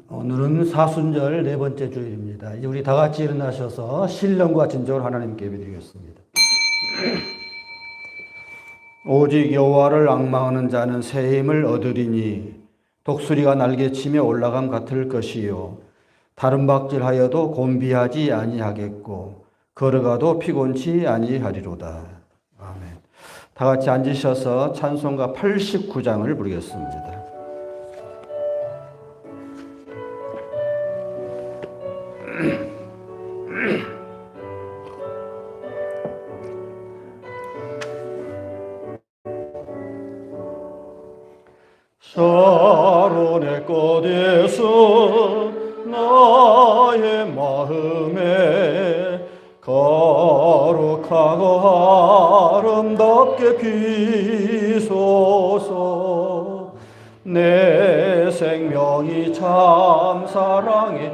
오늘은 사순절 네 번째 주일입니다. 이제 우리 다 같이 일어나셔서 신령과 진정을 하나님께 예배드리겠습니다. 오직 여호와를 앙망하는 자는 새 힘을 얻으리니 독수리가 날개치며 올라감 같을 것이요 다른 박질하여도 곤비하지 아니하겠고 걸어가도 피곤치 아니하리로다. 아멘. 다 같이 앉으셔서 찬송가 89장을 부르겠습니다. 샤론의 꽃에서 나의 마음에 거룩하고 아름답게 피소서. 내 생명이 참 사랑의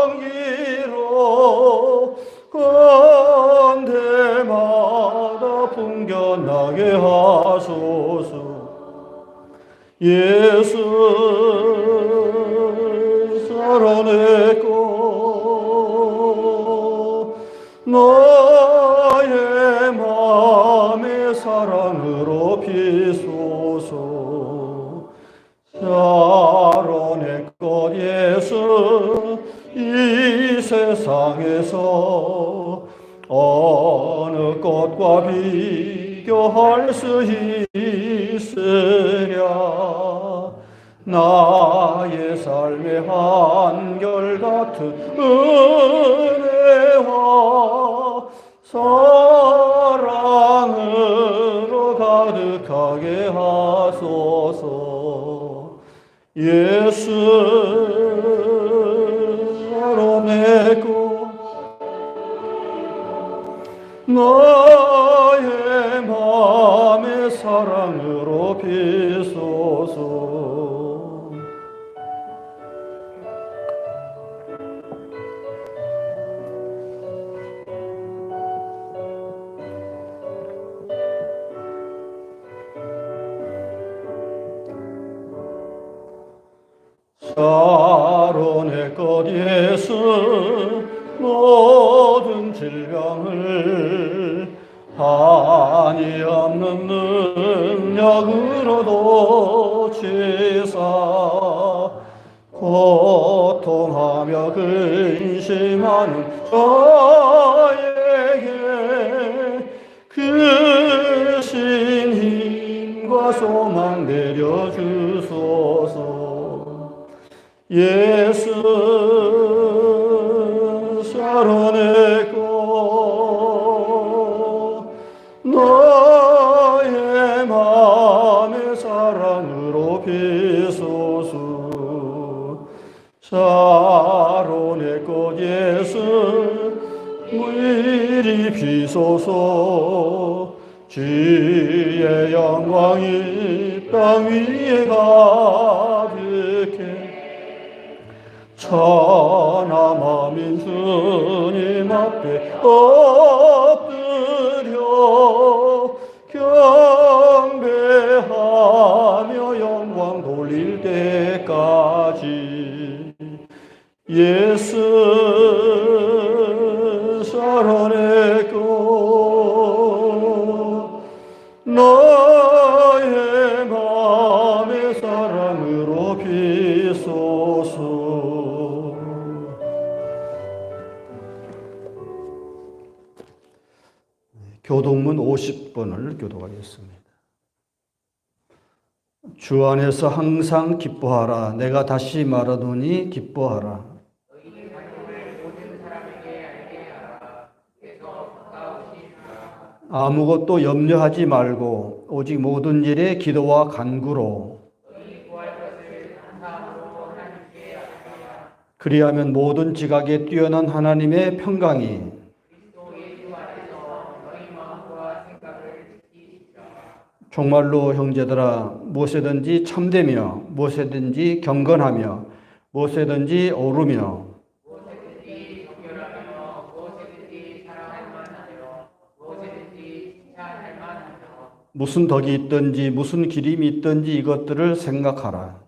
향기로 건대마다 풍겨나게 하소서. 예수 사랑의 꽃 나의 맘의 사랑으로 피소서. 샤론의 꽃 예수 이 세상에서 어느 꽃과 비교할 수 있으랴. 나의 삶의 한결같은 은혜와 사랑으로 가득하게 하소서. 예수 샤론의 꽃 나의 맘의 사랑으로 피소서. 샤론의 꽃 예수 모든 질병을 한이 없는 능력으로 고치사 고통하며 근심하는 저에게 크신 힘과 소망 내려주소서. 예수 샤론의 꽃 나의 맘의 사랑으로 피소서. 샤론의 꽃 예수 무일이 피소서. 주의 영광이 땅 위에 가득해 천하만민 주님 앞에 엎드려 경배하며 영광 돌릴 때까지. 예수 샤론의 꽃 나의 맘의 사랑으로 피소서. 교독문 50번을 교독하겠습니다. 주 안에서 항상 기뻐하라. 내가 다시 말하노니 기뻐하라. 아무것도 염려하지 말고 오직 모든 일에 기도와 간구로 그리하면 모든 지각에 뛰어난 하나님의 평강이 정말로 형제들아 무엇이든지 참되며 무엇이든지 경건하며 무엇이든지 옳으며 무슨 덕이 있든지 무슨 기림이 있든지 이것들을 생각하라.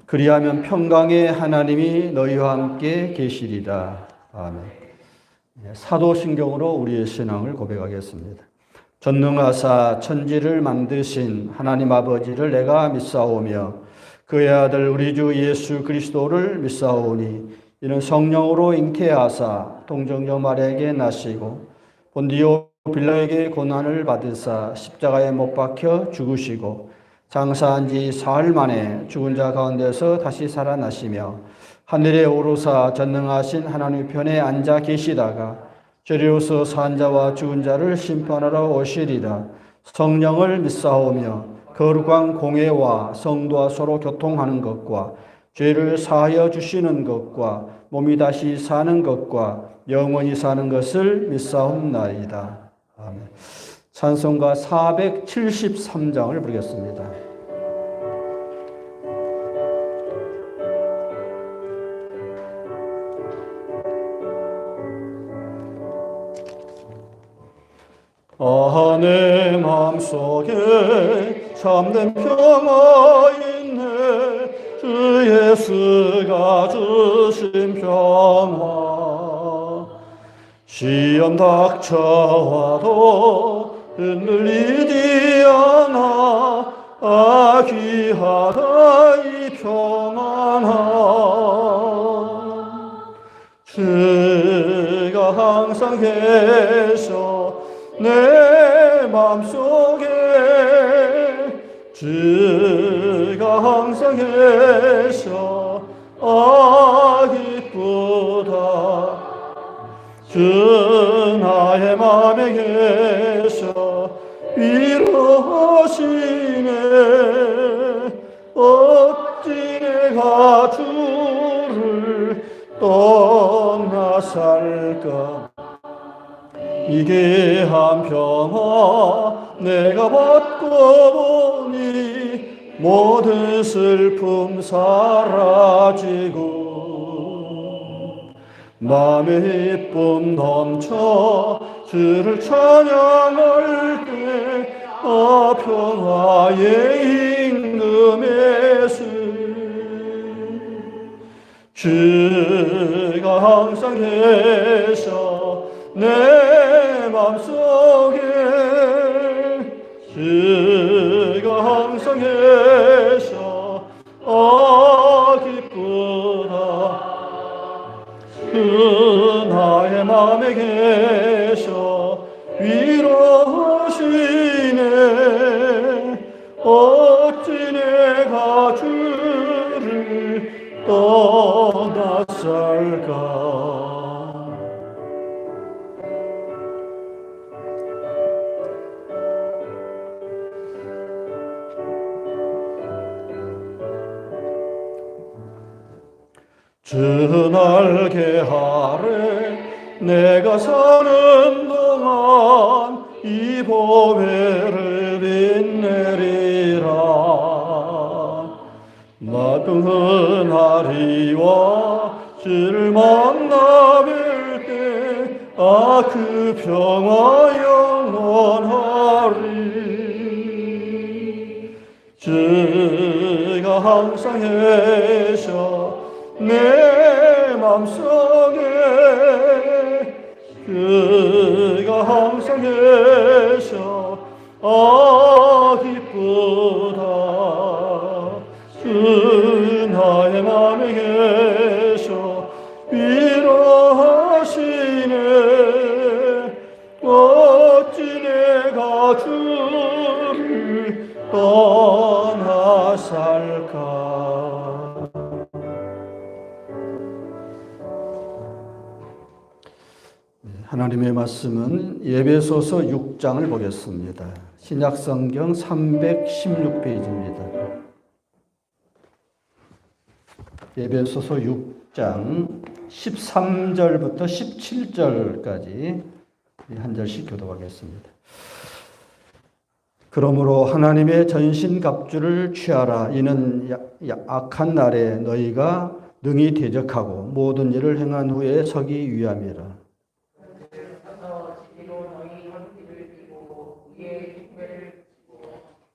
그리하면 평강의 하나님이 너희와 함께 계시리라. 아멘. 사도신경으로 우리의 신앙을 고백하겠습니다. 전능하사 천지를 만드신 하나님 아버지를 내가 믿사오며 그의 아들 우리 주 예수 그리스도를 믿사오니 이는 성령으로 잉태하사 동정녀 마리아에게 나시고 본디오 빌라에게 고난을 받으사 십자가에 못 박혀 죽으시고 장사한 지 사흘 만에 죽은 자 가운데서 다시 살아나시며 하늘에 오르사 전능하신 하나님 편에 앉아 계시다가 저리로서 산 자와 죽은 자를 심판하러 오시리라. 성령을 믿사오며 거룩한 공회와 성도와 서로 교통하는 것과 죄를 사하여 주시는 것과 몸이 다시 사는 것과 영원히 사는 것을 믿사옵나이다. 아멘. 찬송가 473장을 부르겠습니다. 내 마음속에 참된 평화 있네. 주 예수가 주신 평화. 시험 닥쳐와도 흔들리지 않아. 귀하다 이 평안함. 주가 항상 계셔 내 마음속에. 주가 항상 계셔 기쁘다. 주 나의 마음에 계셔 위로하시네. 어찌 내가 주를 떠나 살까. 이게 한 평화 내가 받고 보니 모든 슬픔 사라지고 마음의 기쁨 넘쳐 주를 찬양할 때 평화의 임금의 주가 항상 계셔 내 마음속에. 주가 항상 계셔 기쁘다. 그 나의 마음에 계셔 위로하시네. 어찌 내가 주를 떠나 살까. 주 날개 아래 내가 사는 동안 이 보배를 빛내리라. 마땅한 하리와 주를 만나 뵐 때 그 평화 영원하리. 주가 항상 계셔 내 맘속에. 그가 항상 계셔 기쁘다. 그 나의 맘에 계셔 위로하시네. 어찌 내가 주를 떠나 살까. 하나님의 말씀은 예배소서 6장을 보겠습니다. 신약성경 316페이지입니다. 예배소서 6장 13절부터 17절까지 한 절씩 교독하겠습니다. 그러므로 하나님의 전신갑주를 취하라. 이는 악한 날에 너희가 능히 대적하고 모든 일을 행한 후에 서기 위함이라.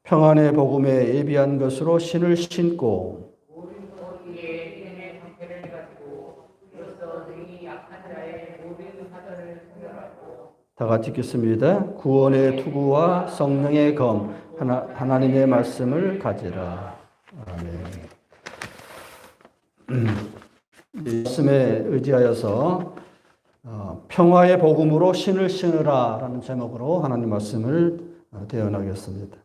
평안의 복음에 예비한 것으로 신을 신고 다 같이 읽겠습니다. 구원의 투구와 성령의 검 하나님의 말씀을 가지라. 아멘. 이 말씀에 의지하여서 평화의 복음으로 신을 신으라 라는 제목으로 하나님 말씀을 대언하겠습니다.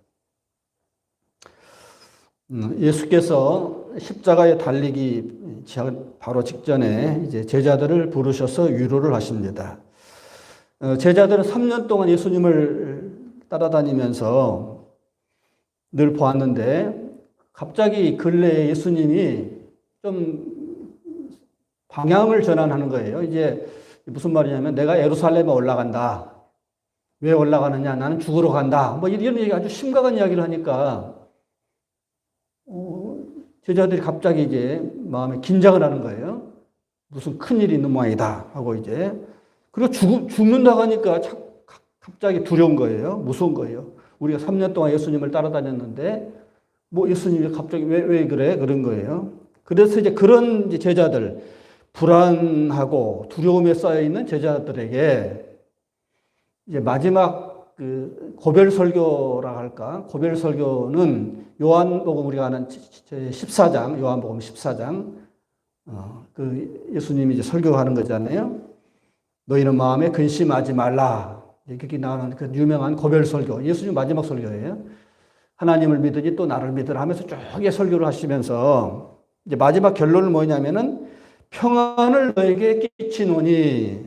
예수께서 십자가에 달리기 바로 직전에 이제 제자들을 부르셔서 위로를 하십니다. 제자들은 3년 동안 예수님을 따라다니면서 늘 보았는데 갑자기 근래에 예수님이 좀 방향을 전환하는 거예요. 이제 무슨 말이냐면 내가 예루살렘에 올라간다. 왜 올라가느냐? 나는 죽으러 간다. 뭐 이런 얘기 아주 심각한 이야기를 하니까 제자들이 갑자기 이제 마음에 긴장을 하는 거예요. 무슨 큰일이 있는 모양이다 하고 이제 그리고 죽는다고 하니까 갑자기 두려운 거예요. 무서운 거예요. 우리가 3년 동안 예수님을 따라다녔는데 뭐 예수님이 갑자기 왜 그래? 그런 거예요. 그래서 이제 그런 제자들, 불안하고 두려움에 쌓여 있는 제자들에게 이제 마지막 그 고별 설교라 할까? 고별 설교는 요한복음 우리가 아는 14장, 요한복음 14장, 그 예수님이 이제 설교하는 거잖아요. 너희는 마음에 근심하지 말라. 이렇게 나오는 그 유명한 고별 설교. 예수님 마지막 설교예요. 하나님을 믿으니 또 나를 믿으라 하면서 쭉 설교를 하시면서 이제 마지막 결론은 뭐냐면은 평안을 너에게 끼치노니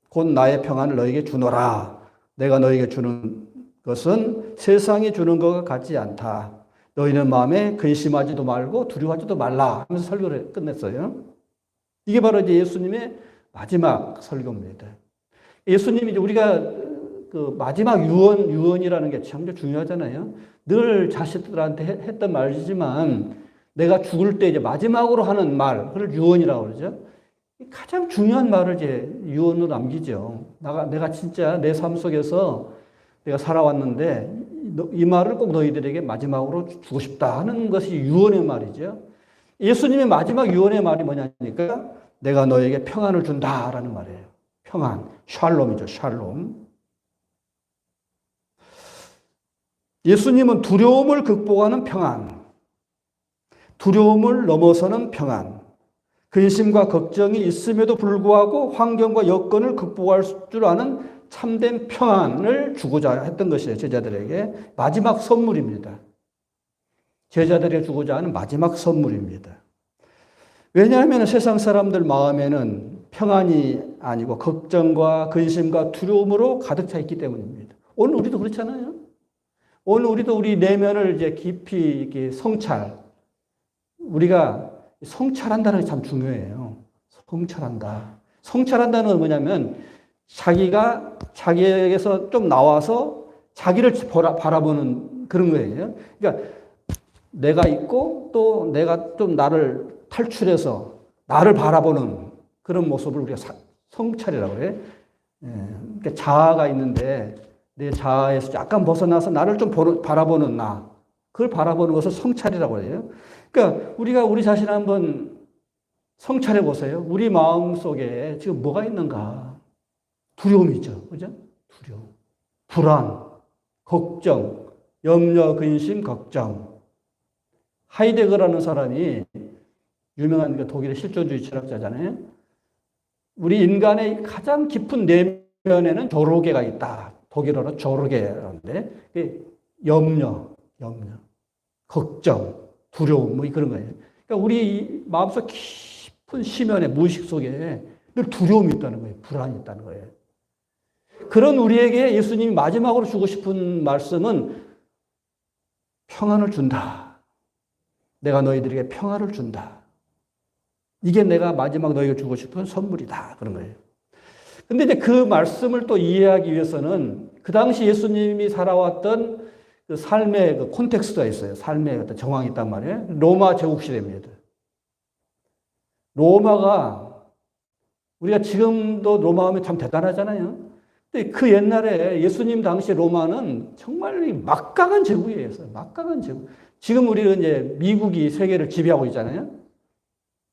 곧 나의 평안을 너에게 주노라. 내가 너에게 주는 것은 세상이 주는 것과 같지 않다. 너희는 마음에 근심하지도 말고 두려워하지도 말라 하면서 설교를 끝냈어요. 이게 바로 이제 예수님의 마지막 설교입니다. 예수님이 이제 우리가 그 마지막 유언이라는 게 참 중요하잖아요. 늘 자식들한테 했던 말이지만 내가 죽을 때 이제 마지막으로 하는 말, 그걸 유언이라고 그러죠. 가장 중요한 말을 이제 유언으로 남기죠. 내가 진짜 내 삶 속에서 내가 살아왔는데 이 말을 꼭 너희들에게 마지막으로 주고 싶다 하는 것이 유언의 말이죠. 예수님의 마지막 유언의 말이 뭐냐니까 내가 너에게 평안을 준다라는 말이에요. 평안, 샬롬이죠. 샬롬. 예수님은 두려움을 극복하는 평안, 두려움을 넘어서는 평안, 근심과 걱정이 있음에도 불구하고 환경과 여건을 극복할 줄 아는 참된 평안을 주고자 했던 것이에요. 제자들에게 마지막 선물입니다. 제자들에게 주고자 하는 마지막 선물입니다. 왜냐하면 세상 사람들 마음에는 평안이 아니고 걱정과 근심과 두려움으로 가득 차 있기 때문입니다. 오늘 우리도 그렇잖아요. 오늘 우리도 우리 내면을 이제 깊이 이렇게 우리가 성찰한다는 게 참 중요해요. 성찰한다. 성찰한다는 건 뭐냐면 자기가 자기에게서 좀 나와서 자기를 바라보는 그런 거예요. 그러니까 내가 있고 또 내가 좀 나를 탈출해서 나를 바라보는 그런 모습을 우리가 성찰이라고 그래요. 그러니까 자아가 있는데 내 자아에서 약간 벗어나서 나를 좀 바라보는 나. 그걸 바라보는 것을 성찰이라고 해요. 그러니까 우리가 우리 자신을 한번 성찰해 보세요. 우리 마음 속에 지금 뭐가 있는가? 두려움이 있죠. 그죠? 두려움. 불안, 걱정, 염려, 근심, 걱정. 하이데거라는 사람이 유명한 독일의 실존주의 철학자잖아요. 우리 인간의 가장 깊은 내면에는 조르게가 있다. 독일어로 조르게라는데 염려, 걱정, 두려움 뭐 그런 거예요. 그러니까 우리 마음속 깊은 심연의 무의식 속에 늘 두려움이 있다는 거예요. 불안이 있다는 거예요. 그런 우리에게 예수님이 마지막으로 주고 싶은 말씀은 평안을 준다. 내가 너희들에게 평안을 준다. 이게 내가 마지막 너희에게 주고 싶은 선물이다. 그런 거예요. 근데 이제 그 말씀을 또 이해하기 위해서는 그 당시 예수님이 살아왔던 그 삶의 그 콘텍스트가 있어요. 삶의 어떤 정황이 있단 말이에요. 로마 제국 시대입니다. 로마가 우리가 지금도 로마 하면 참 대단하잖아요. 근데 그 옛날에 예수님 당시 로마는 정말 막강한 제국이에요. 막강한 제국. 지금 우리는 이제 미국이 세계를 지배하고 있잖아요.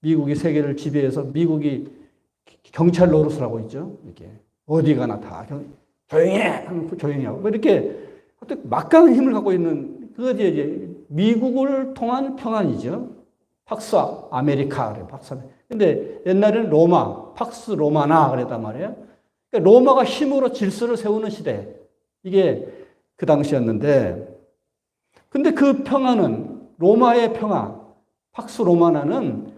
미국이 세계를 지배해서 미국이 경찰 노릇을 하고 있죠. 이렇게 어디 가나 다 조용히 해! 조용히 하고 이렇게 막강한 힘을 갖고 있는 그게 이제 미국을 통한 평안이죠. 팍스 아메리카 그래 팍스. 근데 옛날에는 로마, 팍스 로마나 그랬단 말이에요. 그러니까 로마가 힘으로 질서를 세우는 시대. 이게 그 당시였는데, 근데 그 평화는 로마의 평화, 팍스 로마나는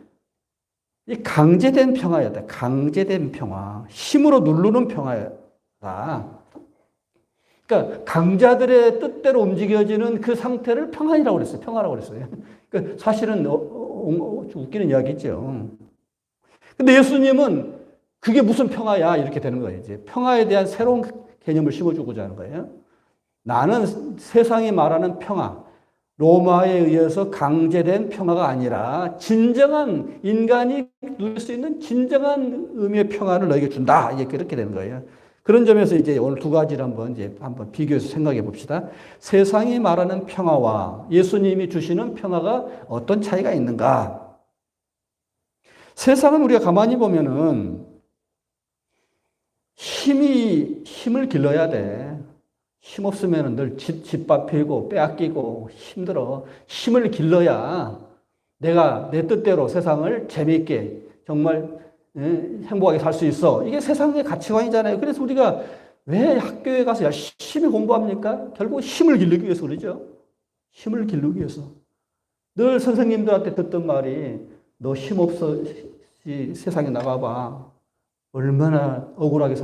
이 강제된 평화였다. 강제된 평화, 힘으로 누르는 평화였다. 그러니까 강자들의 뜻대로 움직여지는 그 상태를 평안이라고 그랬어요. 평화라고 그랬어요. 그러니까 사실은 웃기는 이야기죠. 근데 예수님은 그게 무슨 평화야? 이렇게 되는 거예요. 이제 평화에 대한 새로운 개념을 심어주고자 하는 거예요. 나는 세상이 말하는 평화, 로마에 의해서 강제된 평화가 아니라 진정한 인간이 누릴 수 있는 진정한 의미의 평화를 너에게 준다. 이게 그렇게 되는 거예요. 그런 점에서 이제 오늘 두 가지를 한번 비교해서 생각해 봅시다. 세상이 말하는 평화와 예수님이 주시는 평화가 어떤 차이가 있는가? 세상은 우리가 가만히 보면은 힘을 길러야 돼. 힘 없으면 늘 짓밟히고 빼앗기고 힘들어. 힘을 길러야 내가 내 뜻대로 세상을 재미있게 정말 행복하게 살 수 있어. 이게 세상의 가치관이잖아요. 그래서 우리가 왜 학교에 가서 열심히 공부합니까? 결국 힘을 기르기 위해서 그러죠. 힘을 기르기 위해서. 늘 선생님들한테 듣던 말이 너 힘 없어 세상에 나가봐. 얼마나 억울하게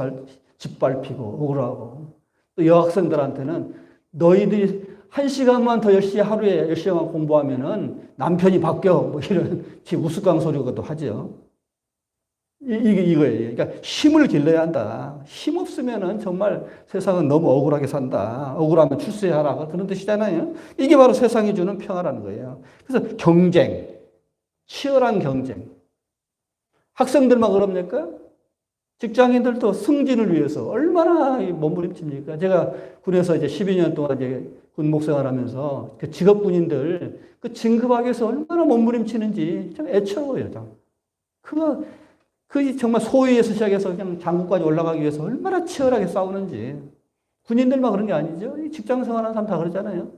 짓밟히고 억울하고. 또 여학생들한테는 너희들이 1시간만 더 열심히 하루에 10시간 공부하면은 남편이 바뀌어. 뭐 이런 우스꽝소리도 하죠. 이거예요. 그러니까 힘을 길러야 한다. 힘 없으면은 정말 세상은 너무 억울하게 산다. 억울하면 출세하라. 그런 뜻이잖아요. 이게 바로 세상이 주는 평화라는 거예요. 그래서 경쟁, 치열한 경쟁. 학생들만 그럽니까? 직장인들도 승진을 위해서 얼마나 몸부림칩니까? 제가 군에서 이제 12년 동안 이제 군 목생활 하면서 그 직업 군인들 그 진급하기 위해서 얼마나 몸부림치는지 좀 애처로워요. 그 정말 소위에서 시작해서 그냥 장군까지 올라가기 위해서 얼마나 치열하게 싸우는지. 군인들만 그런 게 아니죠. 직장 생활하는 사람 다 그러잖아요.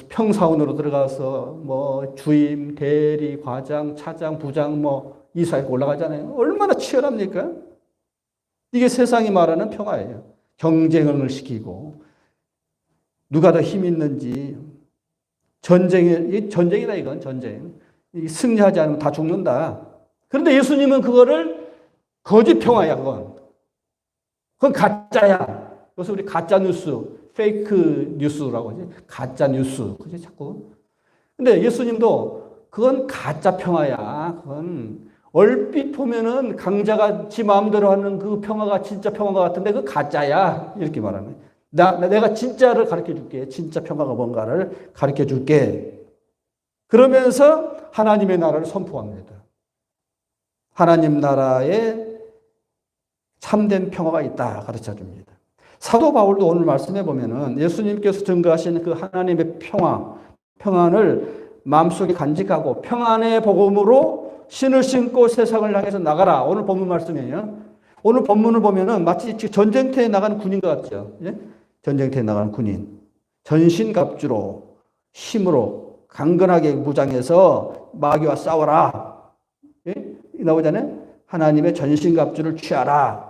평사원으로 들어가서 뭐 주임, 대리, 과장, 차장, 부장, 뭐 이사 이렇게 올라가잖아요. 얼마나 치열합니까? 이게 세상이 말하는 평화예요. 경쟁을 시키고 누가 더 힘 있는지 전쟁이다 이건 전쟁. 승리하지 않으면 다 죽는다. 그런데 예수님은 그거를 거짓 평화야 그건 가짜야. 그래서 우리 가짜 뉴스, 페이크 뉴스라고 하지. 가짜 뉴스. 그지 자꾸. 근데 예수님도 그건 가짜 평화야. 그건 얼핏 보면은 강자가 지 마음대로 하는 그 평화가 진짜 평화가 같은데 그 가짜야. 이렇게 말하는 거야. 내가 진짜를 가르쳐 줄게. 진짜 평화가 뭔가를 가르쳐 줄게. 그러면서 하나님의 나라를 선포합니다. 하나님 나라에 참된 평화가 있다. 가르쳐 줍니다. 사도 바울도 오늘 말씀해 보면은 예수님께서 증거하신 그 하나님의 평안을 마음속에 간직하고 평안의 복음으로 신을 신고 세상을 향해서 나가라. 오늘 본문 말씀이에요. 오늘 본문을 보면은 마치 전쟁터에 나가는 군인 것 같죠. 예? 전쟁터에 나가는 군인. 전신갑주로 힘으로 강건하게 무장해서 마귀와 싸워라. 예? 나오잖아요. 하나님의 전신갑주를 취하라.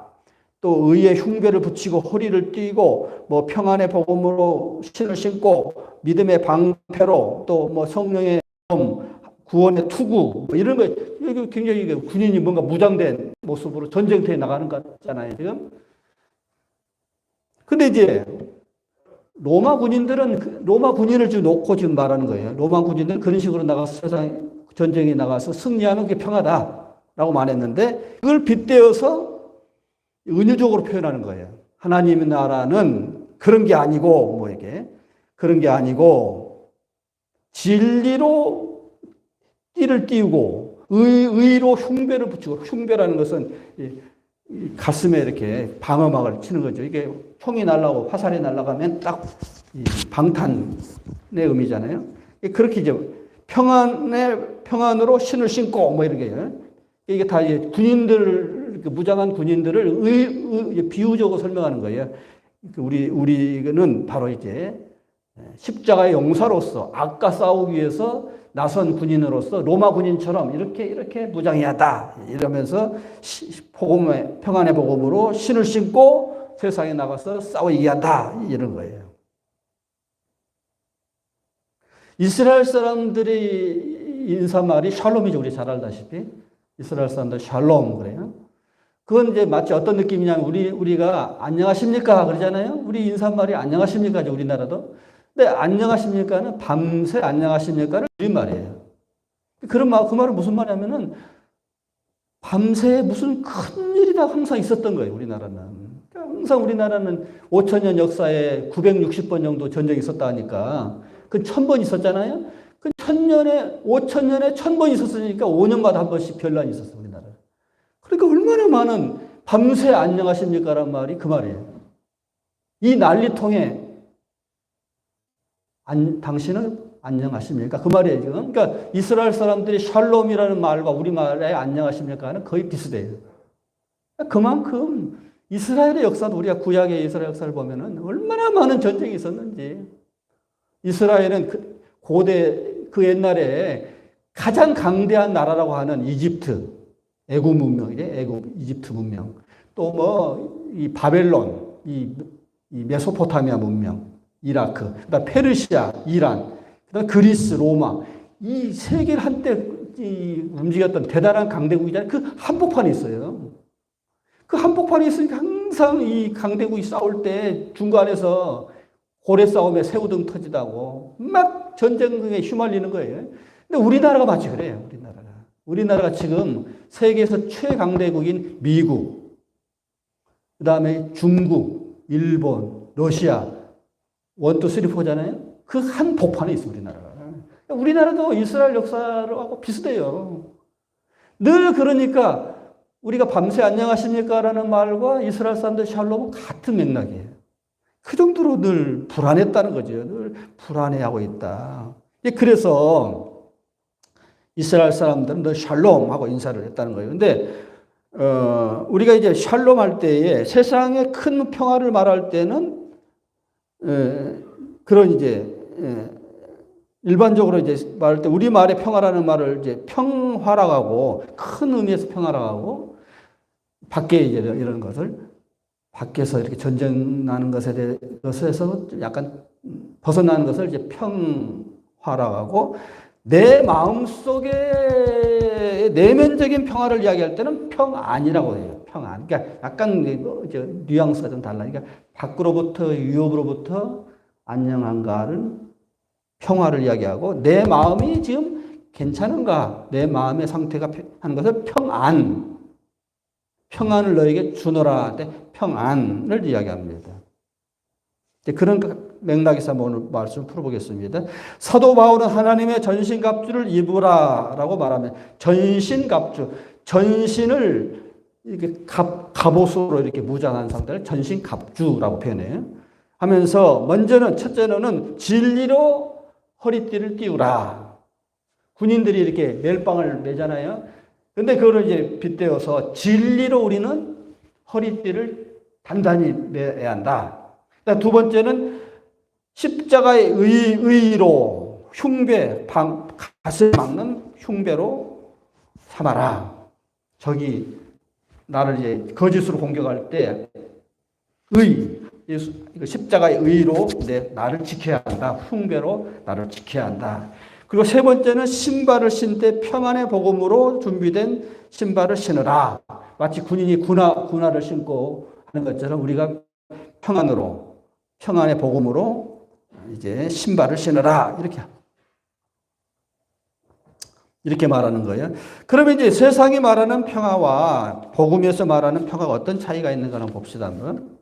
또 의의 흉배를 붙이고 허리를 띠고 뭐 평안의 복음으로 신을 신고 믿음의 방패로 또 뭐 성령의 구원의 투구 뭐 이런 거 이거 굉장히 군인이 뭔가 무장된 모습으로 전쟁터에 나가는 것 같잖아요 지금. 근데 이제 로마 군인을 지금 놓고 지금 말하는 거예요. 로마 군인들은 그런 식으로 나가서 세상 전쟁에 나가서 승리하는 게 평화다라고 말했는데 그걸 빗대어서 은유적으로 표현하는 거예요. 하나님의 나라는 그런 게 아니고 뭐 이게 그런 게 아니고 진리로 띠를 띄우고 의로 흉배를 붙이고 흉배라는 것은 가슴에 이렇게 방어막을 치는 거죠. 이게 총이 날라오고 화살이 날아가면 딱 방탄의 의미잖아요. 그렇게 이제 평안으로 신을 신고 뭐 이런 게 이게 다 이제 군인들 무장한 군인들을 비유적으로 설명하는 거예요. 우리는 바로 이제 십자가의 용사로서 악과 싸우기 위해서 나선 군인으로서 로마 군인처럼 이렇게 무장해야 한다. 이러면서 평안의 복음으로 신을 신고 세상에 나가서 싸워 이겨야 한다. 이런 거예요. 이스라엘 사람들이 인사말이 샬롬이죠. 우리 잘 알다시피. 이스라엘 사람들 샬롬 그래요. 그건 이제 마치 어떤 느낌이냐면 우리가 안녕하십니까 그러잖아요. 우리 인사말이 안녕하십니까죠. 우리나라도. 근데 안녕하십니까는 밤새 안녕하십니까를 줄임말이에요. 그 말은 무슨 말이냐면은 밤새 무슨 큰 일이 다 항상 있었던 거예요. 우리나라는. 항상 우리나라는 5천년 역사에 960번 정도 전쟁이 있었다 하니까 그 1000번 있었잖아요. 그 5천년에 1000번 있었으니까 5년마다 한 번씩 변란이 있었어요. 우리나라. 그러니까 얼마나 많은 밤새 안녕하십니까란 말이 그 말이에요. 이 난리통에 당신은 안녕하십니까? 그 말이에요, 지금. 그러니까 이스라엘 사람들이 샬롬이라는 말과 우리말의 안녕하십니까는 거의 비슷해요. 그만큼 이스라엘의 역사도 우리가 구약의 이스라엘 역사를 보면은 얼마나 많은 전쟁이 있었는지. 이스라엘은 고대 그 옛날에 가장 강대한 나라라고 하는 이집트, 애굽 문명이죠. 이집트 문명. 또 뭐 이 바벨론, 이 메소포타미아 문명. 이라크, 그다음 페르시아, 이란, 그다음 그리스, 로마 이 세계를 한때 움직였던 대단한 강대국이잖아요. 그 한복판에 있어요. 그 한복판에 있으니까 항상 이 강대국이 싸울 때 중간에서 고래 싸움에 새우등 터지다고 막 전쟁에 휘말리는 거예요. 근데 우리나라가 마치 그래요. 우리나라가 지금 세계에서 최강대국인 미국, 그다음에 중국, 일본, 러시아 1, 2, 3, 4잖아요. 그 한 복판에 있어, 우리나라가. 우리나라도 이스라엘 역사하고 비슷해요. 늘 그러니까 우리가 밤새 안녕하십니까? 라는 말과 이스라엘 사람들 샬롬은 같은 맥락이에요. 그 정도로 늘 불안했다는 거죠. 늘 불안해하고 있다. 그래서 이스라엘 사람들은 늘 샬롬하고 인사를 했다는 거예요. 근데, 우리가 이제 샬롬 할 때에 세상의 큰 평화를 말할 때는 그런 이제 일반적으로 이제 말할 때 우리 말의 평화라는 말을 이제 평화라고 하고 큰 의미에서 평화라고 하고 밖에 이제 이런 것을 밖에서 이렇게 전쟁 나는 것에서 약간 벗어나는 것을 이제 평화라고 하고 내 마음속에 내면적인 평화를 이야기할 때는 평안이라고 해요. 평안. 그러니까 약간 뉘앙스가 좀 달라. 그러니까 밖으로부터 유혹으로부터 안녕한가는 평화를 이야기하고 내 마음이 지금 괜찮은가? 내 마음의 상태가 하는 것을 평안. 평안을 너에게 주노라. 평안을 이야기합니다. 그런 맥락에서 오늘 말씀을 풀어보겠습니다. 사도 바울은 하나님의 전신갑주를 입으라라고 말하면 전신갑주, 전신을 이렇게 갑옷으로 이렇게 무장한 상태를 전신갑주라고 표현해요. 하면서 첫째는 진리로 허리띠를 띄우라. 군인들이 이렇게 멜빵을 매잖아요. 근데 그거를 이제 빗대어서 진리로 우리는 허리띠를 단단히 매야 한다. 두 번째는 십자가의 의로 흉배, 가슴 막는 흉배로 삼아라. 적이 나를 이제 거짓으로 공격할 때 십자가의 의로 나를 지켜야 한다. 흉배로 나를 지켜야 한다. 그리고 세 번째는 신발을 신되 평안의 복음으로 준비된 신발을 신으라. 마치 군인이 군화를 신고 하는 것처럼 우리가 평안의 복음으로 이제 신발을 신으라. 이렇게 말하는 거예요. 그러면 이제 세상이 말하는 평화와 복음에서 말하는 평화가 어떤 차이가 있는가 한번 봅시다. 한번.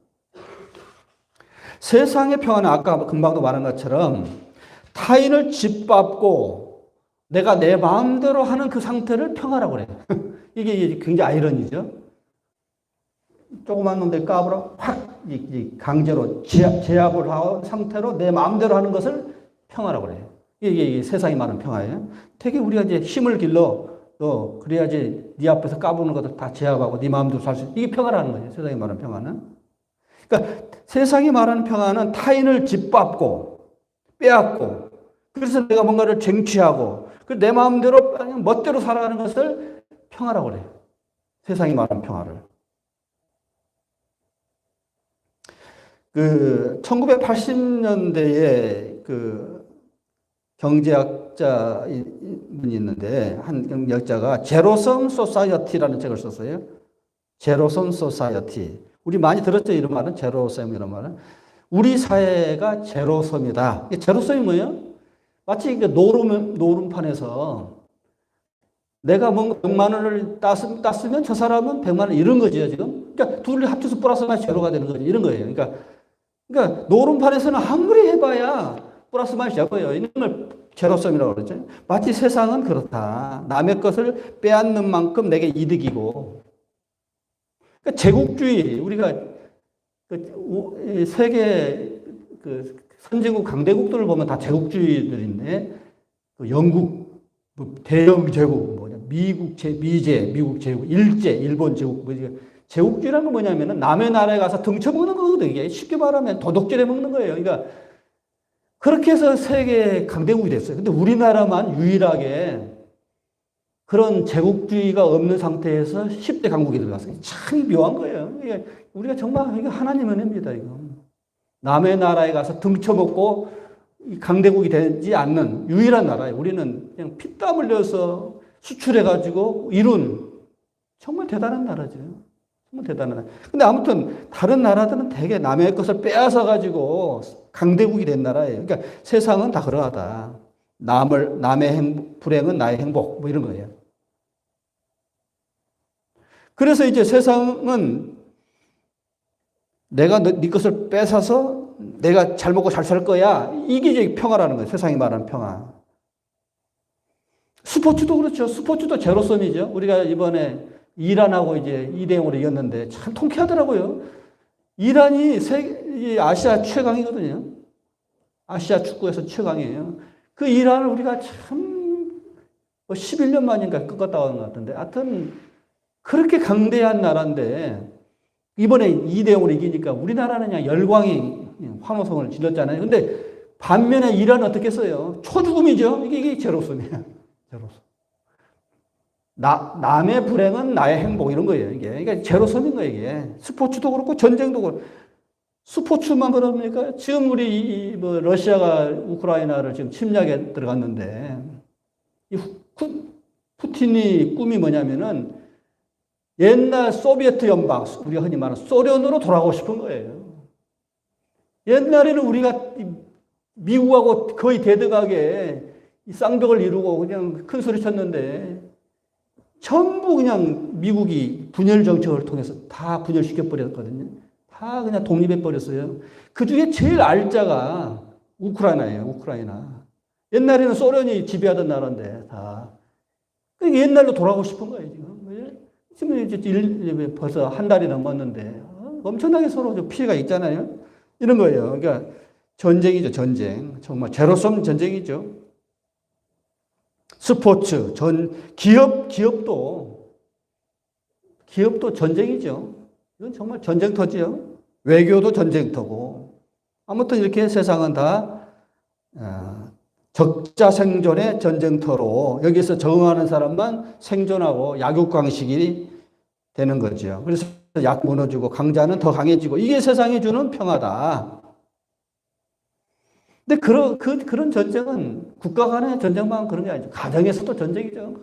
세상의 평화는 아까 금방도 말한 것처럼 타인을 짓밟고 내가 내 마음대로 하는 그 상태를 평화라고 그래요. 이게 굉장히 아이러니죠. 조그만 놈들 까불어 확 강제로 제압을 하고 상태로 내 마음대로 하는 것을 평화라고 그래요. 이게 세상이 말하는 평화예요. 되게 우리가 이제 힘을 길러 또 그래야지 네 앞에서 까부는 것들 다 제압하고 네 마음대로 살 수, 이게 평화라는 거예요. 세상이 말하는 평화는. 그러니까 세상이 말하는 평화는 타인을 짓밟고 빼앗고 그래서 내가 뭔가를 쟁취하고 내 마음대로 그냥 멋대로 살아가는 것을 평화라고 그래요. 세상이 말하는 평화를. 1980년대에 경제학자 분이 있는데 한 경제학자가 제로섬 소사이어티라는 책을 썼어요. 제로섬 소사이어티. 우리 많이 들었죠? 이런 말은 제로섬 이런 말은. 우리 사회가 제로섬이다. 제로섬이 뭐예요? 마치 노름판에서 내가 뭔가 100만 원을 땄으면 저 사람은 100만 원 이런 거죠, 지금. 그러니까 둘이 합쳐서 플러스 제로가 되는 거죠. 이런 거예요. 그러니까 노름판에서는 아무리 해봐야 플러스 마이너스 제로예요. 이런 걸 제로섬이라고 그러죠. 마치 세상은 그렇다. 남의 것을 빼앗는 만큼 내게 이득이고. 그러니까 제국주의, 우리가 세계 선진국 강대국들을 보면 다 제국주의들인데, 영국, 대영 제국, 미국 제국, 일제, 일본 제국, 제국주의라는 건 뭐냐면은 남의 나라에 가서 등쳐먹는 거거든요. 이게 쉽게 말하면 도둑질해 먹는 거예요. 그러니까 그렇게 해서 세계 강대국이 됐어요. 근데 우리나라만 유일하게 그런 제국주의가 없는 상태에서 10대 강국이 들어갔어요. 참 묘한 거예요. 이게 우리가 정말 이거 하나님 은혜입니다. 이거 남의 나라에 가서 등쳐먹고 강대국이 되지 않는 유일한 나라예요. 우리는 그냥 피땀 흘려서 수출해가지고 이룬 정말 대단한 나라죠. 정말 대단한 나라. 근데 아무튼 다른 나라들은 되게 남의 것을 빼앗아가지고 강대국이 된 나라예요. 그러니까 세상은 다 그러하다. 남의 불행은 나의 행복, 뭐 이런 거예요. 그래서 이제 세상은 내가 네 것을 뺏어서 내가 잘 먹고 잘 살 거야. 이게 이제 평화라는 거예요. 세상이 말하는 평화. 스포츠도 그렇죠. 스포츠도 제로섬이죠. 우리가 이번에 이란하고 이제 2대0으로 이겼는데 참 통쾌하더라고요. 이란이 아시아 최강이거든요. 아시아 축구에서 최강이에요. 그 이란을 우리가 참 11년 만인가 꺾었다 온 것 같은데 하여튼 그렇게 강대한 나라인데 이번에 2대0으로 이기니까 우리나라는 그냥 열광이 환호성을 질렀잖아요. 근데 반면에 이란은 어떻게 했어요? 초죽음이죠. 이게 제로섬이에요. 제로섬. 남의 불행은 나의 행복 이런 거예요. 이게 제로섬인 거예요. 이게 스포츠도 그렇고 전쟁도 그렇고 스포츠만 그럽니까? 지금 우리 러시아가 우크라이나를 지금 침략에 들어갔는데 이 푸틴이 꿈이 뭐냐면은 옛날 소비에트 연방, 우리가 흔히 말하는 소련으로 돌아가고 싶은 거예요. 옛날에는 우리가 미국하고 거의 대등하게 이 쌍벽을 이루고 그냥 큰 소리 쳤는데 전부 그냥 미국이 분열 정책을 통해서 다 분열시켜버렸거든요. 다 그냥 독립해버렸어요. 그 중에 제일 알짜가 우크라이나예요. 우크라이나. 옛날에는 소련이 지배하던 나라인데 다. 그러니까 옛날로 돌아가고 싶은 거예요, 지금. 지금 이제 벌써 한 달이 넘었는데 엄청나게 서로 피해가 있잖아요. 이런 거예요. 그러니까 전쟁이죠, 전쟁. 정말 제로섬 전쟁이죠. 스포츠, 기업도 전쟁이죠. 이건 정말 전쟁터지요. 외교도 전쟁터고. 아무튼 이렇게 세상은 다 적자 생존의 전쟁터로 여기서 적응하는 사람만 생존하고 약육강식이 되는 거죠. 그래서 약 무너지고 강자는 더 강해지고 이게 세상이 주는 평화다. 근데 그런 전쟁은 국가 간의 전쟁만 그런 게 아니죠. 가정에서도 전쟁이죠.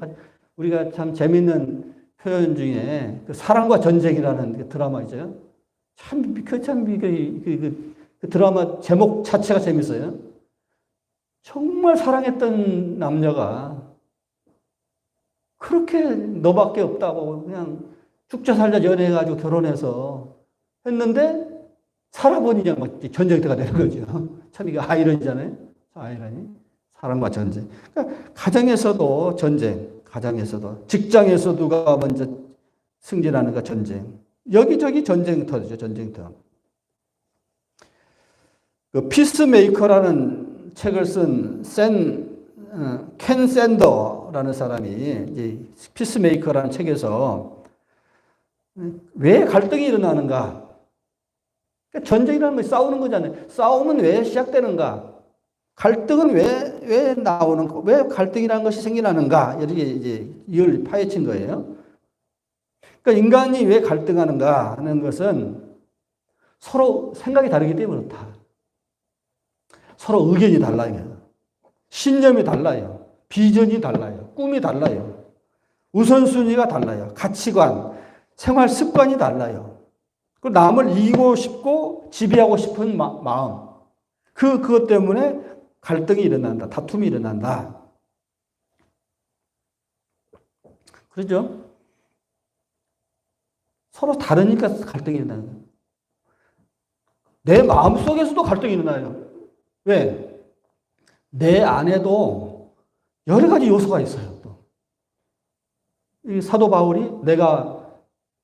우리가 참 재밌는 표현 중에 사랑과 전쟁이라는 그 드라마이죠. 그 드라마 제목 자체가 재밌어요. 정말 사랑했던 남녀가 그렇게 너밖에 없다고 그냥 죽자 살자 연애해가지고 결혼해서 했는데 살아보니 그냥 막 전쟁터가 되는 거죠. 참 이게 아이러니잖아요. 아이러니. 사랑과 전쟁. 그러니까 가정에서도 전쟁, 가정에서도 직장에서 누가 먼저 승진하는가 전쟁. 여기저기 전쟁터죠, 전쟁터. 그 피스메이커라는 책을 쓴 켄 샌더라는 사람이 이제 피스메이커라는 책에서 왜 갈등이 일어나는가? 그러니까 전쟁이라는 것이 싸우는 거잖아요. 싸움은 왜 시작되는가? 갈등은 왜 나오는가? 왜 갈등이라는 것이 생겨나는가? 이렇게 이제 이걸 파헤친 거예요. 그러니까 인간이 왜 갈등하는가 하는 것은 서로 생각이 다르기 때문에 그렇다. 서로 의견이 달라요. 신념이 달라요. 비전이 달라요. 꿈이 달라요. 우선순위가 달라요. 가치관, 생활 습관이 달라요. 그리고 남을 이기고 싶고 지배하고 싶은 마음. 그것 때문에 갈등이 일어난다. 다툼이 일어난다. 그렇죠? 서로 다르니까 갈등이 일어나는 거예요. 내 마음 속에서도 갈등이 일어나요. 왜? 내 안에도 여러 가지 요소가 있어요. 또. 이 사도 바울이 내가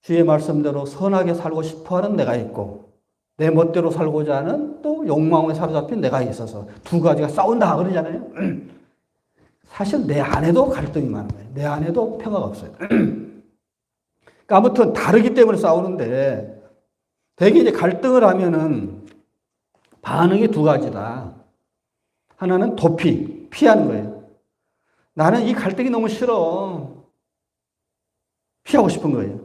주의 말씀대로 선하게 살고 싶어하는 내가 있고 내 멋대로 살고자 하는 또 욕망에 사로잡힌 내가 있어서 두 가지가 싸운다 그러잖아요. 사실 내 안에도 갈등이 많은 거예요. 내 안에도 평화가 없어요. 그러니까 아무튼 다르기 때문에 싸우는데 대개 이제 갈등을 하면은 반응이 두 가지다. 하나는 도피, 피하는 거예요. 나는 이 갈등이 너무 싫어. 피하고 싶은 거예요.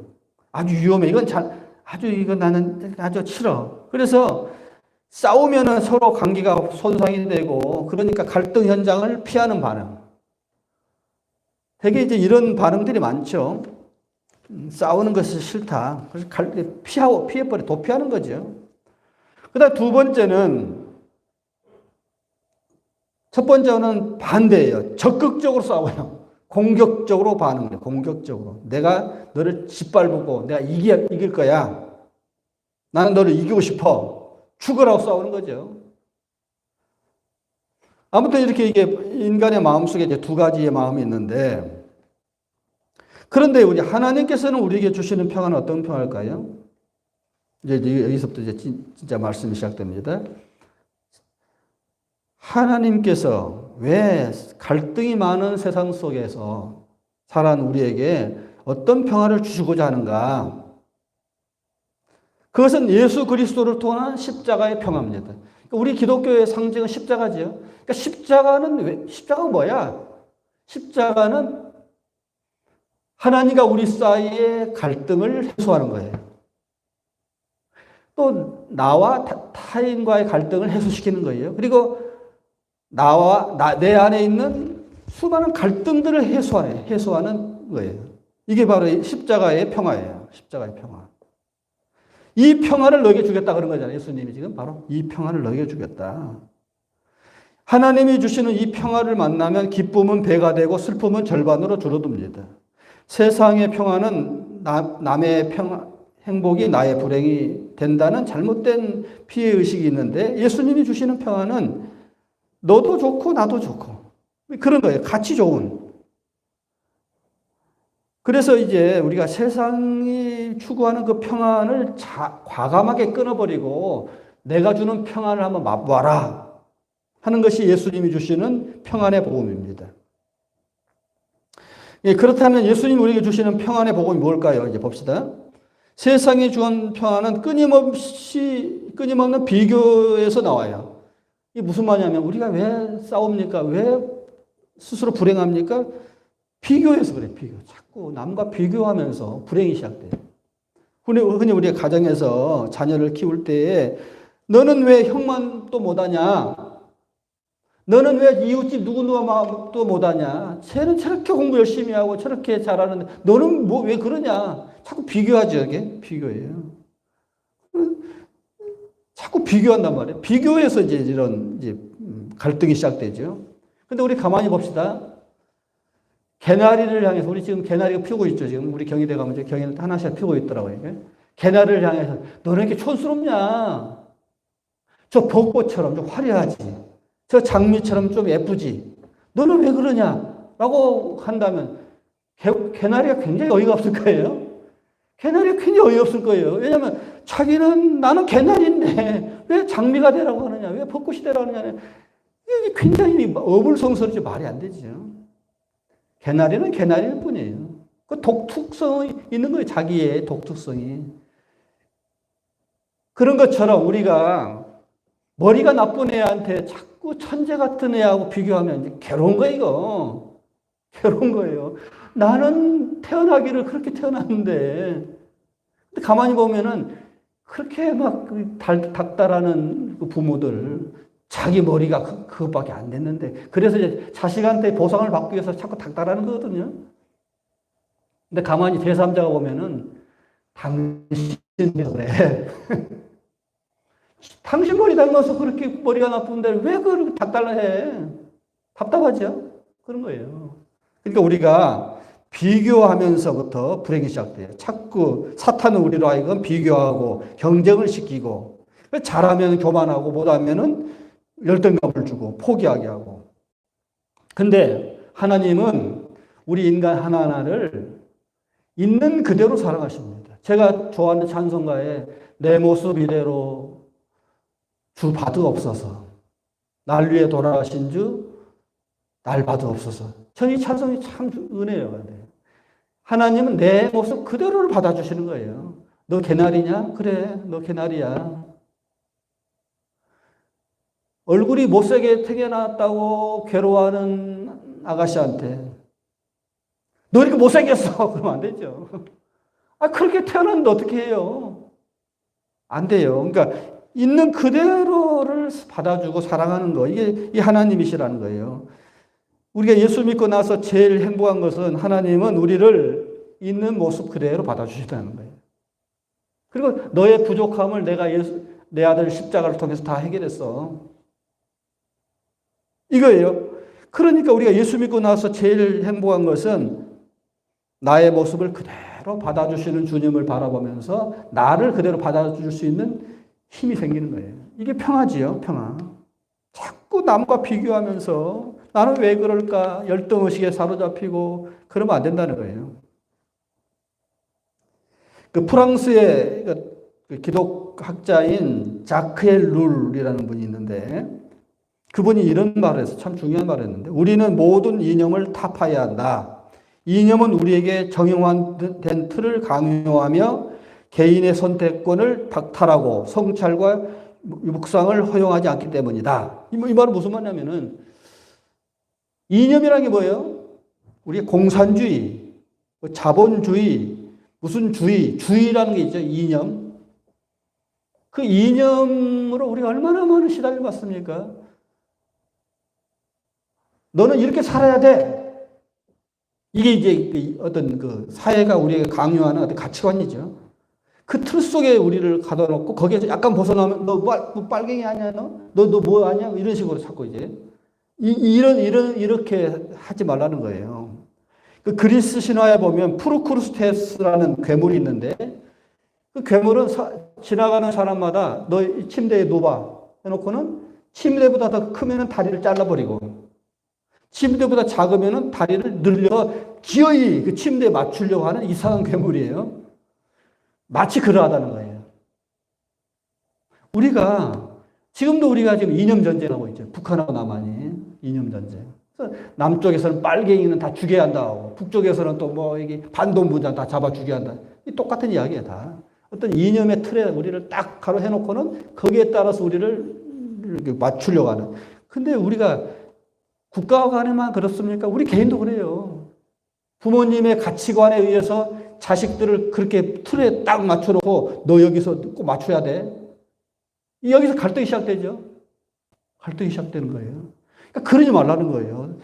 아주 위험해. 이건 나는 아주 싫어. 그래서 싸우면은 서로 관계가 손상이 되고, 그러니까 갈등 현장을 피하는 반응. 되게 이제 이런 반응들이 많죠. 싸우는 것이 싫다. 그래서 피해버려, 도피하는 거죠. 그 다음 두 번째는, 첫 번째는 반대예요. 적극적으로 싸워요. 공격적으로 반응해요. 공격적으로. 내가 너를 짓밟고 내가 이길 거야. 나는 너를 이기고 싶어. 죽으라고 싸우는 거죠. 아무튼 이렇게 이게 인간의 마음속에 이제 두 가지의 마음이 있는데, 그런데 우리 하나님께서는 우리에게 주시는 평화는 어떤 평화일까요? 이제 여기서부터 이제 진짜 말씀이 시작됩니다. 하나님께서 왜 갈등이 많은 세상 속에서 살아온 우리에게 어떤 평화를 주시고자 하는가? 그것은 예수 그리스도를 통한 십자가의 평화입니다. 그러니까 우리 기독교의 상징은 십자가지요. 그러니까 십자가가 뭐야? 십자가는 하나님과 우리 사이의 갈등을 해소하는 거예요. 또 나와 타인과의 갈등을 해소시키는 거예요. 그리고 내 안에 있는 수많은 갈등들을 해소하는 거예요. 이게 바로 십자가의 평화예요. 십자가의 평화. 이 평화를 너에게 주겠다 그런 거잖아요. 예수님이 지금 바로 이 평화를 너에게 주겠다. 하나님이 주시는 이 평화를 만나면 기쁨은 배가 되고 슬픔은 절반으로 줄어듭니다. 세상의 평화는 남의 행복이 나의 불행이 된다는 잘못된 피해의식이 있는데, 예수님이 주시는 평화는 너도 좋고 나도 좋고 그런 거예요. 같이 좋은. 그래서 이제 우리가 세상이 추구하는 그 평안을 과감하게 끊어버리고 내가 주는 평안을 한번 맛봐라 하는 것이 예수님이 주시는 평안의 복음입니다. 예, 그렇다면 예수님이 우리에게 주시는 평안의 복음이 뭘까요? 이제 봅시다. 세상이 주는 평안은 끊임없는 비교에서 나와요. 이게 무슨 말이냐면 우리가 왜 싸웁니까? 왜 스스로 불행합니까? 비교해서 그래, 비교. 자꾸 남과 비교하면서 불행이 시작돼요. 흔히 우리가 가정에서 자녀를 키울 때에 너는 왜 형만 또 못하냐? 너는 왜 이웃집 누구누가 또 못하냐? 쟤는 저렇게 공부 열심히 하고 저렇게 잘하는데 너는 왜 그러냐? 자꾸 비교하죠, 이게. 비교예요. 자꾸 비교한단 말이에요. 비교해서 이런 갈등이 시작되죠. 근데 우리 가만히 봅시다. 개나리를 향해서, 우리 지금 개나리가 피우고 있죠. 지금 우리 경희대 가면 이제 경희는 하나씩 피우고 있더라고요. 개나리를 향해서 너는 이렇게 촌스럽냐? 저 벚꽃처럼 좀 화려하지. 저 장미처럼 좀 예쁘지. 너는 왜 그러냐? 라고 한다면 개나리가 굉장히 어이가 없을 거예요. 개나리가 굉장히 어이없을 거예요. 왜냐하면 자기는 나는 개나리인데 왜 장미가 되라고 하느냐, 왜 벚꽃이 되라고 하느냐. 이게 굉장히 어불성설이지 말이 안 되죠. 개나리는 개나리일 뿐이에요. 그 독특성이 있는 거예요. 자기의 독특성이. 그런 것처럼 우리가 머리가 나쁜 애한테 자꾸 천재 같은 애하고 비교하면 괴로운 거예요, 이거. 괴로운 거예요. 나는 태어나기를 그렇게 태어났는데, 근데 가만히 보면은 그렇게 막 닥달하는 그 부모들, 자기 머리가 그것밖에 안 됐는데, 그래서 이제 자식한테 보상을 받기 위해서 자꾸 닥달하는 거거든요. 근데 가만히 제3자가 보면은, 당신이 그래. 당신 머리 닮아서 그렇게 머리가 나쁜데 왜 그렇게 닥달해? 답답하죠? 그런 거예요. 그러니까 우리가 비교하면서부터 불행이 시작돼요. 자꾸 사탄은 우리로 하여금 비교하고 경쟁을 시키고 잘하면 교만하고 못하면은 열등감을 주고 포기하게 하고. 근데 하나님은 우리 인간 하나하나를 있는 그대로 사랑하십니다. 제가 좋아하는 찬송가에 내 모습 이대로 주 받으옵소서. 날 위해 돌아가신 주 날 받으옵소서. 저는 이 찬송이 참 은혜예요. 하나님은 내 모습 그대로를 받아주시는 거예요. 너 개나리냐? 그래, 너 개나리야. 얼굴이 못생게 태어났다고 괴로워하는 아가씨한테 너 이렇게 못생겼어. 그러면 안 되죠. 아, 그렇게 태어났는데 어떻게 해요? 안 돼요. 그러니까 있는 그대로를 받아주고 사랑하는 거. 이게 이 하나님이시라는 거예요. 우리가 예수 믿고 나서 제일 행복한 것은 하나님은 우리를 있는 모습 그대로 받아주시다는 거예요. 그리고 너의 부족함을 내 아들 십자가를 통해서 다 해결했어. 이거예요. 그러니까 우리가 예수 믿고 나서 제일 행복한 것은 나의 모습을 그대로 받아주시는 주님을 바라보면서 나를 그대로 받아줄 수 있는 힘이 생기는 거예요. 이게 평화지요, 평화. 자꾸 남과 비교하면서 나는 왜 그럴까? 열등의식에 사로잡히고 그러면 안 된다는 거예요. 그 프랑스의 그 기독학자인 자크엘 룰이라는 분이 있는데 그분이 이런 말을 해서 참 중요한 말을 했는데 우리는 모든 이념을 타파해야 한다. 이념은 우리에게 정형화된 틀을 강요하며 개인의 선택권을 박탈하고 성찰과 묵상을 허용하지 않기 때문이다. 이 말은 무슨 말이냐면은 이념이라는 게 뭐예요? 우리의 공산주의, 자본주의, 무슨 주의라는 게 있죠. 이념. 그 이념으로 우리가 얼마나 많은 시달려 봤습니까? 너는 이렇게 살아야 돼. 이게 이제 어떤 그 사회가 우리에게 강요하는 어떤 가치관이죠. 그 틀 속에 우리를 가둬놓고 거기에서 약간 벗어나면 너 빨갱이 아니야 너? 너 뭐 아니야? 이런 식으로 자꾸 이제 이렇게 하지 말라는 거예요. 그 그리스 신화에 보면 프루크루스테스라는 괴물이 있는데 그 괴물은 지나가는 사람마다 너 이 침대에 누워봐 해놓고는 침대보다 더 크면은 다리를 잘라버리고 침대보다 작으면은 다리를 늘려 기어이 그 침대에 맞추려고 하는 이상한 괴물이에요. 마치 그러하다는 거예요. 지금도 우리가 지금 이념 전쟁하고 있죠. 북한하고 남한이 이념 전쟁. 남쪽에서는 빨갱이는 다 죽여야 한다 하고 북쪽에서는 또 뭐 이게 반동분자 다 잡아 죽여야 한다. 이 똑같은 이야기야 다. 어떤 이념의 틀에 우리를 딱 가로해 놓고는 거기에 따라서 우리를 이렇게 맞추려고 하는. 근데 우리가 국가 간에만 그렇습니까? 우리 개인도 그래요. 부모님의 가치관에 의해서 자식들을 그렇게 틀에 딱 맞춰놓고 너 여기서 꼭 맞춰야 돼. 여기서 갈등이 시작되죠. 갈등이 시작되는 거예요. 그러니까 그러지 말라는 거예요.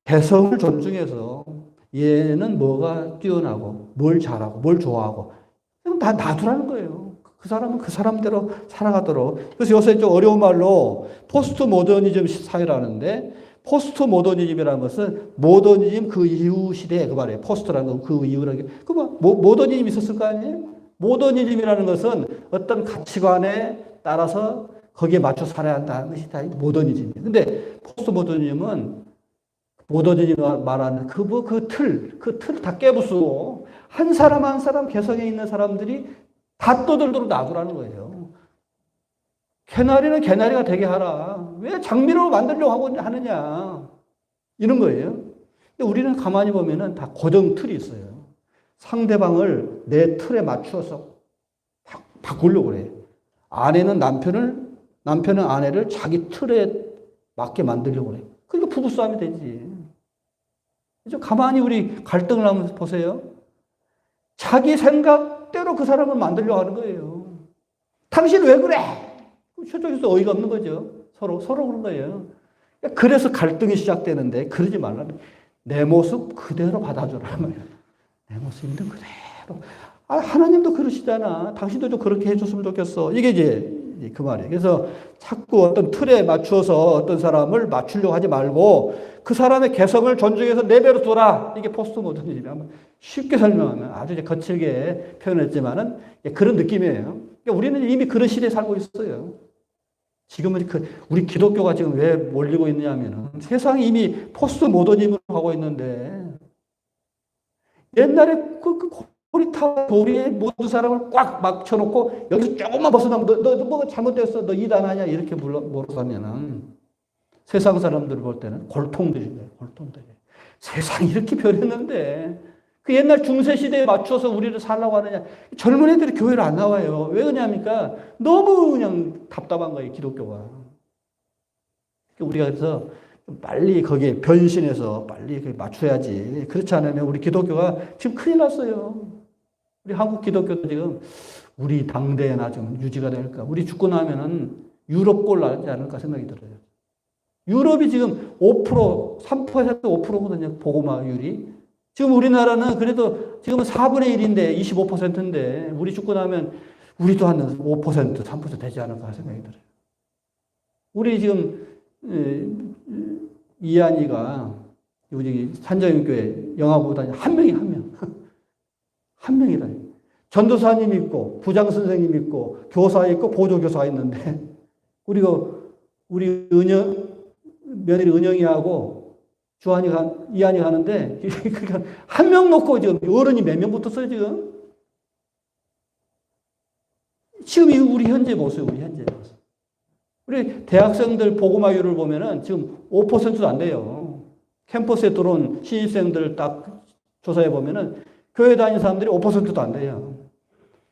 개성을 존중해서 얘는 뭐가 뛰어나고 뭘 잘하고 뭘 좋아하고 다 놔두라는 거예요. 그 사람은 그 사람대로 살아가도록. 그래서 요새 좀 어려운 말로 포스트 모더니즘 사회라는데 포스트 모더니즘이라는 것은 모더니즘 그 이후 시대에 그 말이에요. 포스트라는 건 그 이후라는 게. 그 모더니즘 있었을 거 아니에요? 모더니즘이라는 것은 어떤 가치관에 따라서 거기에 맞춰 살아야 한다는 것이 다 모더니즘이에요. 근데 포스트 모더니즘은 모더니즘이 말하는 그 틀을 다 깨부수고 한 사람 한 사람 개성에 있는 사람들이 다 떠들도록 놔두라는 거예요. 개나리는 개나리가 되게 하라. 왜 장미로 만들려고 하느냐. 이런 거예요. 근데 우리는 가만히 보면은 다 고정 틀이 있어요. 상대방을 내 틀에 맞추어서 바꾸려고 그래. 아내는 남편은 아내를 자기 틀에 맞게 만들려고 그래. 그러니까 부부싸움이 되지. 좀 가만히 우리 갈등을 한번 보세요. 자기 생각대로 그 사람을 만들려고 하는 거예요. 당신 왜 그래? 저쪽에서 어이가 없는 거죠. 서로 그런 거예요. 그래서 갈등이 시작되는데 그러지 말라는 내 모습 그대로 받아주라는 거예요. 내 모습 있는 그대로. 하나님도 그러시잖아. 당신도 좀 그렇게 해줬으면 좋겠어. 이게 이제 그 말이에요. 그래서 자꾸 어떤 틀에 맞추어서 어떤 사람을 맞추려고 하지 말고 그 사람의 개성을 존중해서 내버려 둬라. 이게 포스트 모더니즘이에요. 쉽게 설명하면 아주 이제 거칠게 표현했지만은 그런 느낌이에요. 그러니까 우리는 이미 그런 시대에 살고 있어요. 지금은 우리 기독교가 지금 왜 몰리고 있느냐면은 세상이 이미 포스트 모더니즘으로 가고 있는데 옛날에 고리타 도리에 모든 사람을 꽉 막혀놓고 여기서 조금만 벗어나면 너 뭐 잘못됐어. 너 이단하냐 이렇게 물어서면은 세상 사람들 볼 때는 골통들이에요. 골통들이. 세상이 이렇게 변했는데 그 옛날 중세시대에 맞춰서 우리를 살라고 하느냐. 젊은 애들이 교회를 안 나와요. 왜 그러냐니까 너무 그냥 답답한 거예요. 기독교가. 우리가 그래서 빨리 거기에 변신해서 빨리 맞춰야지. 그렇지 않으면 우리 기독교가 지금 큰일 났어요. 우리 한국 기독교도 지금 우리 당대나 좀 유지가 될까. 우리 죽고 나면은 유럽 꼴 나지 않을까 생각이 들어요. 유럽이 지금 5%, 3%, 5%거든요. 복음화율이. 지금 우리나라는 그래도 지금은 4분의 1인데 25%인데 우리 죽고 나면 우리도 한 5%, 3% 되지 않을까 생각이 들어요. 우리 지금 이한이가 우리 산정교회 영화보다 한 명. 한 명이다. 전도사님 있고 부장 선생님 있고 교사 있고 보조 교사 있는데 우리 며느리 은영이하고 이한이 가는데 그러니까 한 명 놓고 지금 어른이 몇 명 붙었어요 지금. 지금 우리 현재 모습, 우리 현재 모습. 우리 대학생들 복음화율을 보면은 지금 5%도 안 돼요. 캠퍼스에 들어온 신입생들 딱 조사해 보면은 교회 다니는 사람들이 5%도 안 돼요.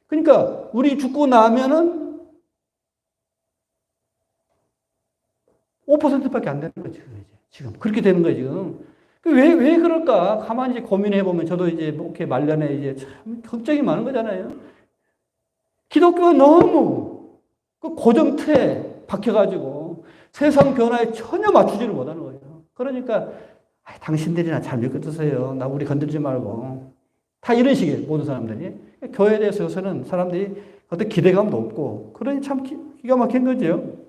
그러니까 우리 죽고 나면은 5%밖에 안 되는 거지. 지금 그렇게 되는 거예요, 지금. 왜 그럴까? 가만히 고민해 보면 저도 이제 목회 말년에 이제 참 걱정이 많은 거잖아요. 기독교가 너무 그 고정 틀에 박혀가지고 세상 변화에 전혀 맞추지를 못하는 거예요. 그러니까 당신들이나 잘 믿어주세요. 나 우리 건들지 말고. 다 이런 식이에요. 모든 사람들이. 교회에 대해서 요새는 사람들이 어떤 기대감도 없고 그러니 참 기가 막힌 거죠.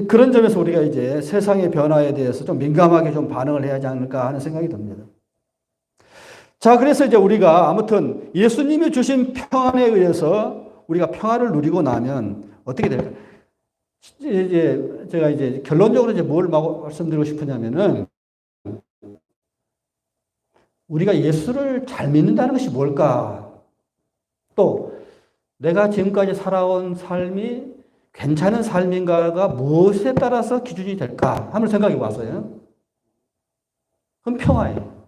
그런 점에서 우리가 이제 세상의 변화에 대해서 좀 민감하게 좀 반응을 해야 하지 않을까 하는 생각이 듭니다. 자, 그래서 이제 우리가 아무튼 예수님이 주신 평안에 의해서 우리가 평안을 누리고 나면 어떻게 될까? 이제 제가 이제 결론적으로 이제 뭘 말씀드리고 싶으냐면은 우리가 예수를 잘 믿는다는 것이 뭘까? 또 내가 지금까지 살아온 삶이 괜찮은 삶인가가 무엇에 따라서 기준이 될까? 한번 생각해 봤어요. 그럼 평화예요.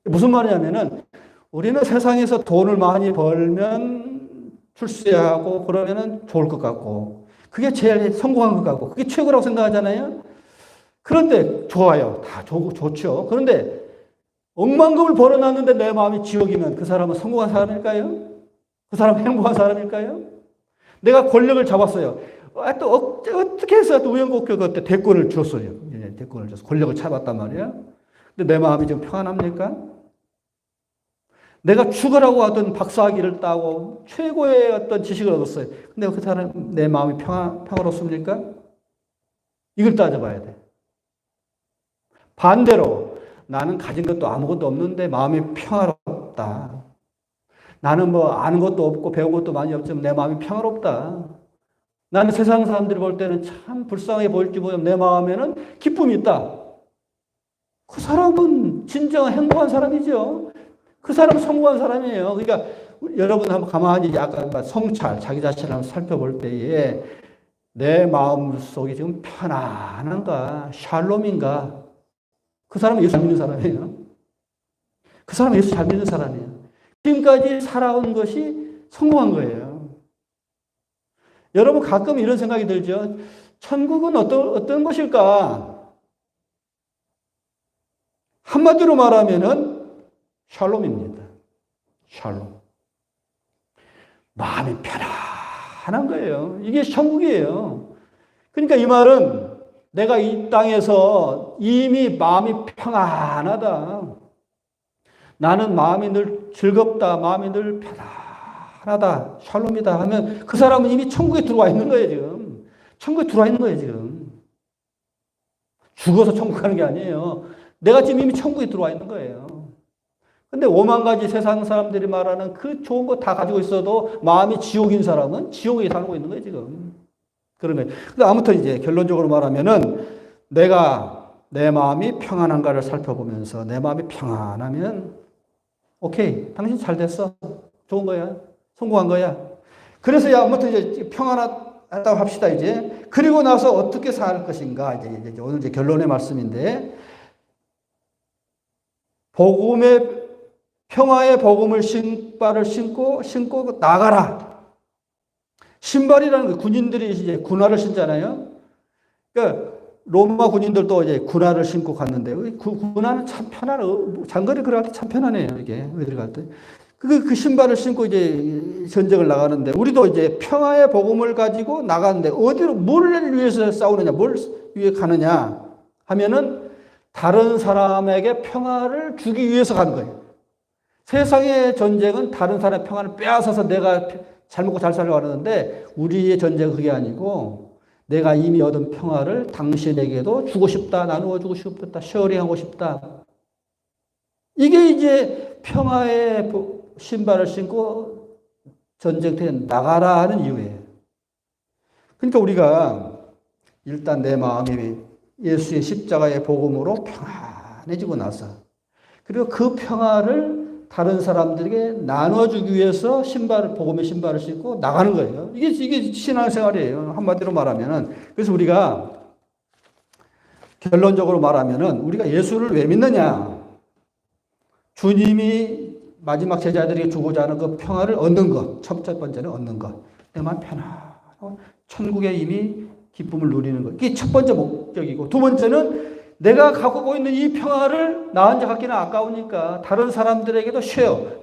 무슨 말이냐면은 우리는 세상에서 돈을 많이 벌면 출세하고 그러면은 좋을 것 같고 그게 제일 성공한 것 같고 그게 최고라고 생각하잖아요. 그런데 좋아요. 다 좋죠. 그런데 억만금을 벌어놨는데 내 마음이 지옥이면 그 사람은 성공한 사람일까요? 그 사람은 행복한 사람일까요? 내가 권력을 잡았어요. 또 어떻게 해서 또 우연곡절 그때 대권을 줬어요. 대권을 줘서 권력을 잡았단 말이야. 근데 내 마음이 좀 평안합니까? 내가 죽으라고 하던 박사학위를 따고 최고의 어떤 지식을 얻었어요. 근데 그 사람 내 마음이 평화롭습니까? 이걸 따져봐야 돼. 반대로 나는 가진 것도 아무것도 없는데 마음이 평화롭다. 나는 뭐 아는 것도 없고 배운 것도 많이 없지만 내 마음이 평화롭다. 나는 세상 사람들이 볼 때는 참 불쌍하게 보일지 모르지만 내 마음에는 기쁨이 있다. 그 사람은 진정한 행복한 사람이죠. 그 사람은 성공한 사람이에요. 그러니까 여러분 한번 가만히 아까 성찰, 자기 자신을 한번 살펴볼 때에 내 마음 속에 지금 편안한가, 샬롬인가? 그 사람은 예수 잘 믿는 사람이에요. 그 사람은 예수 잘 믿는 사람이에요. 지금까지 살아온 것이 성공한 거예요. 여러분 가끔 이런 생각이 들죠. 천국은 어떤 것일까? 한마디로 말하면은 샬롬입니다. 샬롬. 마음이 편안한 거예요. 이게 천국이에요. 그러니까 이 말은 내가 이 땅에서 이미 마음이 평안하다. 나는 마음이 늘 즐겁다. 마음이 늘 편안하다. 샬롬이다 하면 그 사람은 이미 천국에 들어와 있는 거예요, 지금. 천국에 들어와 있는 거예요, 지금. 죽어서 천국 가는 게 아니에요. 내가 지금 이미 천국에 들어와 있는 거예요. 근데 5만 가지 세상 사람들이 말하는 그 좋은 거 다 가지고 있어도 마음이 지옥인 사람은 지옥에 살고 있는 거예요, 지금. 그런 거예요. 근데 아무튼 이제 결론적으로 말하면은 내가 내 마음이 평안한가를 살펴보면서 내 마음이 평안하면 오케이. 당신 잘 됐어. 좋은 거야. 성공한 거야. 그래서 아무튼 이제 평안하다고 합시다, 이제. 그리고 나서 어떻게 살 것인가. 이제 오늘 이제 결론의 말씀인데 평화의 복음을 신발을 신고 나가라. 신발이라는 거 군인들이 이제 군화를 신잖아요. 그러니까 로마 군인들도 이제 군화를 신고 갔는데 군화는 참 편안해요. 장거리 걸어갈 때 참 편하네요. 이게 어디 갈 때. 그 신발을 신고 이제 전쟁을 나가는데 우리도 이제 평화의 복음을 가지고 나가는데 어디로 뭘 위해서 싸우느냐, 뭘 위해 가느냐 하면은 다른 사람에게 평화를 주기 위해서 가는 거예요. 세상의 전쟁은 다른 사람의 평안을 빼앗아서 내가 잘 먹고 잘 살려고 하는데 우리의 전쟁은 그게 아니고 내가 이미 얻은 평화를 당신에게도 주고 싶다. 나누어 주고 싶다. 쉐어링하고 싶다. 이게 이제 평화의 신발을 신고 전쟁터에 나가라 하는 이유예요. 그러니까 우리가 일단 내 마음이 예수의 십자가의 복음으로 평안해지고 나서 그리고 그 평화를 다른 사람들에게 나눠주기 위해서 복음의 신발을 신고 나가는 거예요. 이게 신앙생활이에요. 한마디로 말하면은. 그래서 우리가 결론적으로 말하면은 우리가 예수를 왜 믿느냐? 주님이 마지막 제자들에게 주고자 하는 그 평화를 얻는 것. 첫 번째는 얻는 것. 내 마음 편안하고 천국에 이미 기쁨을 누리는 것. 이게 첫 번째 목적이고 두 번째는 내가 갖고 있는 이 평화를 나 혼자 갖기는 아까우니까 다른 사람들에게도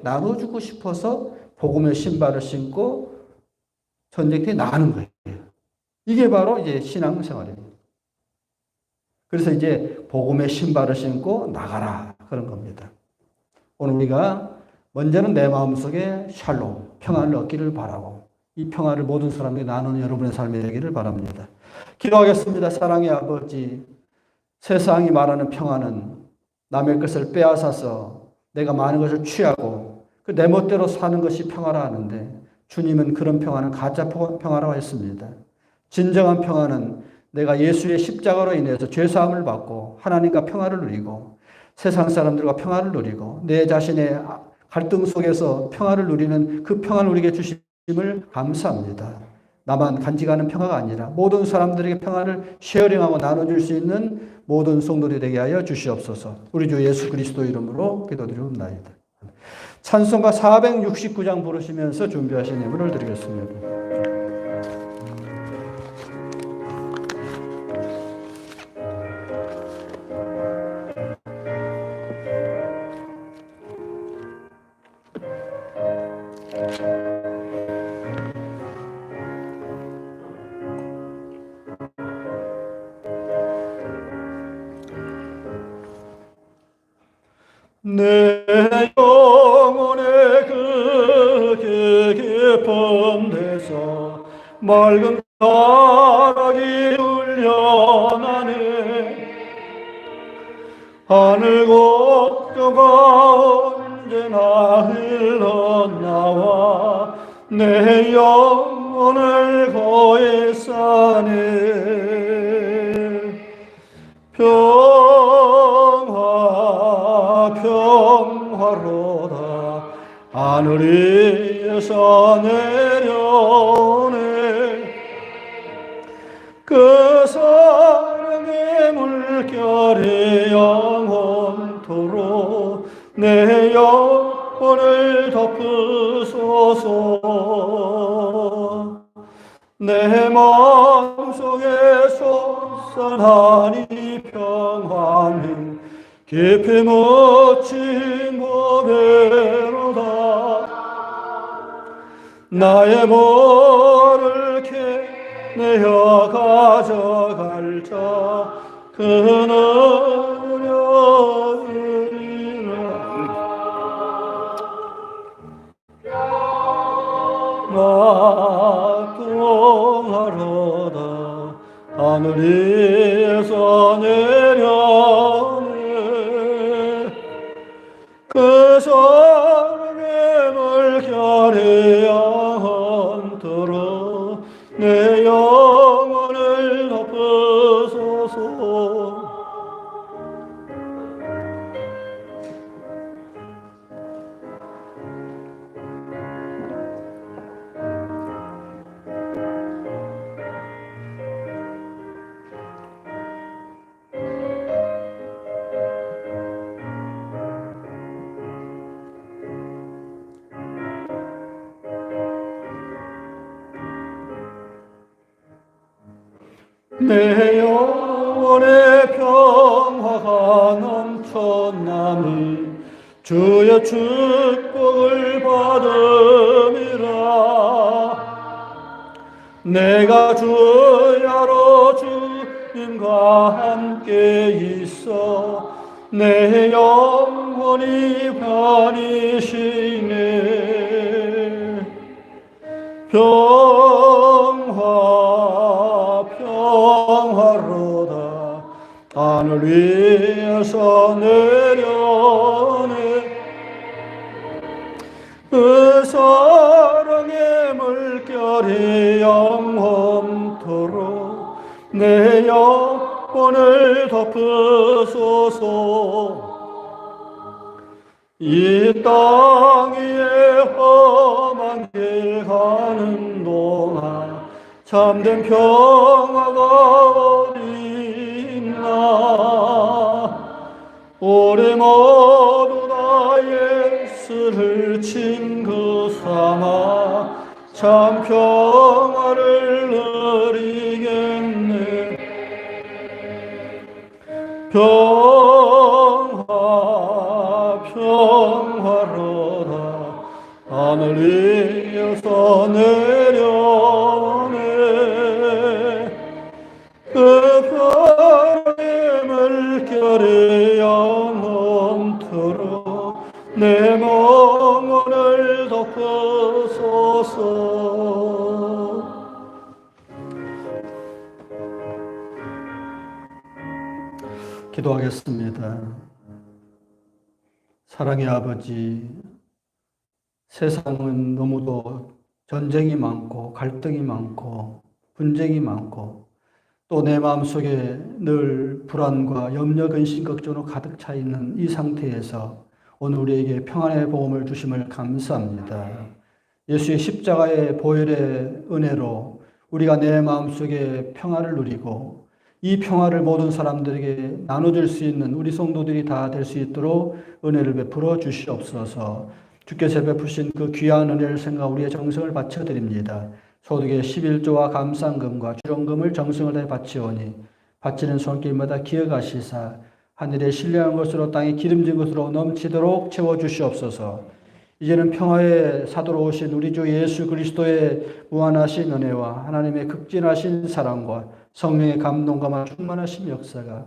나눠주고 싶어서 복음의 신발을 신고 전쟁터에 나가는 거예요. 이게 바로 이제 신앙생활이에요. 그래서 이제 복음의 신발을 신고 나가라 그런 겁니다. 오늘 우리가 먼저는 내 마음속에 샬롬, 평안을 얻기를 바라고 이 평화를 모든 사람에게 나누는 여러분의 삶이 되기를 바랍니다. 기도하겠습니다. 사랑의 아버지, 세상이 말하는 평화는 남의 것을 빼앗아서 내가 많은 것을 취하고 그 내 멋대로 사는 것이 평화라 하는데 주님은 그런 평화는 가짜 평화라고 했습니다. 진정한 평화는 내가 예수의 십자가로 인해서 죄사함을 받고 하나님과 평화를 누리고 세상 사람들과 평화를 누리고 내 자신의 갈등 속에서 평화를 누리는 그 평화를 우리에게 주심을 감사합니다. 나만 간직하는 평화가 아니라 모든 사람들에게 평화를 쉐어링하고 나눠줄 수 있는 모든 성도들이 되게 하여 주시옵소서. 우리 주 예수 그리스도 이름으로 기도드리옵나이다. 찬송가 469장 부르시면서 준비하신 예물을 드리겠습니다. 내 영혼의 그 깊은 데서 맑은 가락이 흘려나네. 하늘 걱정가 언제나 흘러나와 내 영혼을 거에 싸네. 평화 하늘 위에서 내려오네. 그 사랑의 물결이 영원토록 내 영혼을 덮으소서. 내 마음속에 솟아나니 평안은 깊이 묻힌 보배로다. 나의 모를 캐내어 가져갈 자 그는 어리라. 낙동하로다. 하늘 위에서 내려오네. 그 사랑의 물결이 영원토록 내 영혼을 덮으소서. 내 영혼의 평화가 넘쳐나니 주의 축복을 받음이라. 내가 주야로 주님과 함께 있어 내 영혼이 편이시네. 평화로다. 하늘 위에서 내려오네. 그 사랑의 물결이 영원토록 내 영혼을 덮으소서. 이 땅 위에 험한 길 가는 동안 참된 평화가 어디 있나. 우리 모두 다 예수를 친구 삼아 참 평화를 누리겠네. 평화로다. 하늘 위에서 내려오네. 그 평화의 물결이 영원토록 내 영혼을 덮으소서. 기도하겠습니다. 사랑의 아버지, 세상은 너무도 전쟁이 많고 갈등이 많고 분쟁이 많고 또 내 마음속에 늘 불안과 염려, 근심, 걱정으로 가득 차 있는 이 상태에서 오늘 우리에게 평안의 복음을 주심을 감사합니다. 예수의 십자가의 보혈의 은혜로 우리가 내 마음속에 평안을 누리고 이 평화를 모든 사람들에게 나눠줄 수 있는 우리 성도들이 다 될 수 있도록 은혜를 베풀어 주시옵소서. 주께서 베푸신 그 귀한 은혜를 생각 우리의 정성을 바쳐드립니다. 소득의 11조와 감상금과 주령금을 정성을 다해 바치오니 바치는 손길마다 기억하시사 하늘에 신뢰한 것으로 땅에 기름진 것으로 넘치도록 채워주시옵소서. 이제는 평화의 사도로 오신 우리 주 예수 그리스도의 무한하신 은혜와 하나님의 극진하신 사랑과 성령의 감동과 충만하신 역사가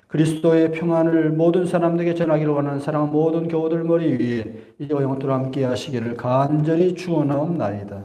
그리스도의 평안을 모든 사람들에게 전하기를 원하는 사랑하는 모든 교우들 머리 위에 이제와 영원토록 함께 하시기를 간절히 축원하옵나이다.